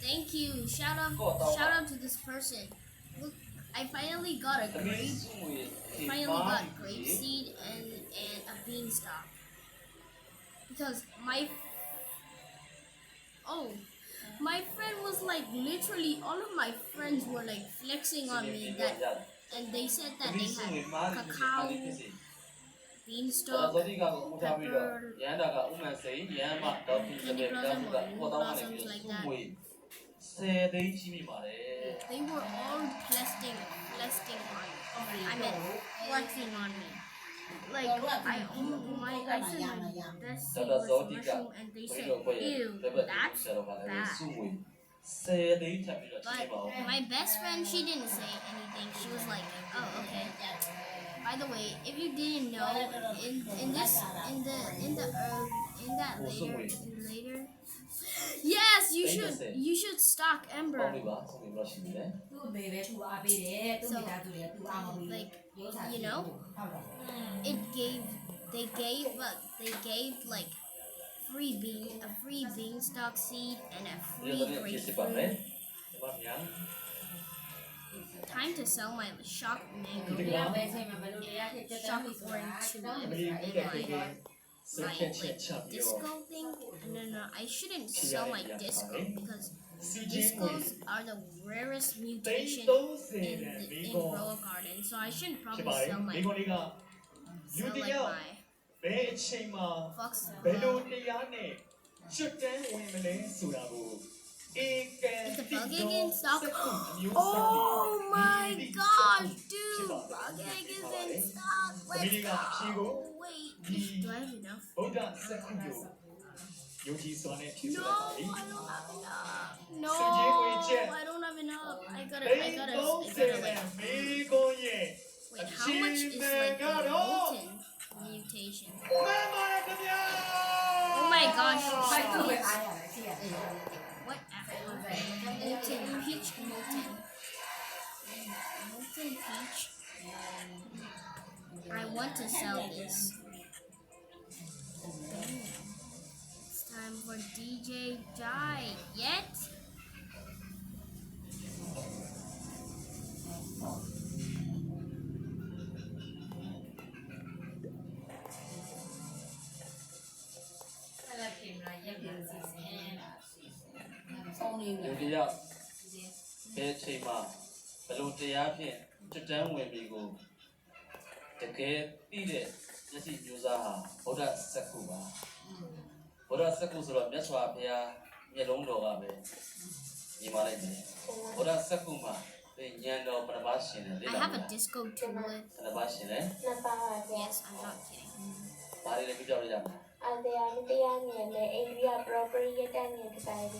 Thank you. Shout out to this person. Look, I finally got a grape. Finally got grape seed and a beanstalk. Because my friend was like literally all of my friends were like flexing on me that, and they said that they had cacao, beanstalk, pepper, candy blossom or moon blossoms like that. They were all flexing on. Flexing on me. Like I said my best seed was mushroom, and they said, "Ew, that's bad." But my best friend, she didn't say anything. She was like, "Oh, okay." By the way, if you didn't know, in that later, yes, you should stock Ember. So, like, you know, they gave like a free beanstalk seed and a free grapefruit. Time to sell my shock mango now. Shock orange tulip and my disco thing. No, I shouldn't sell my disco because discos are the rarest mutation in Roa Garden, so I shouldn't probably sell my fox. Is the bug egg in stock? Oh my gosh, dude! Bug egg is in stock! Let's go! Wait, do I have enough? No, I don't have enough. No, I don't have enough. I gotta like... Wait, how much is like the molten mutation? Oh my gosh! What apple? Molten peach, molten peach. I want to sell this. It's time for DJ Jai. Yet? I have a disco tulip. Yes, I'm not kidding.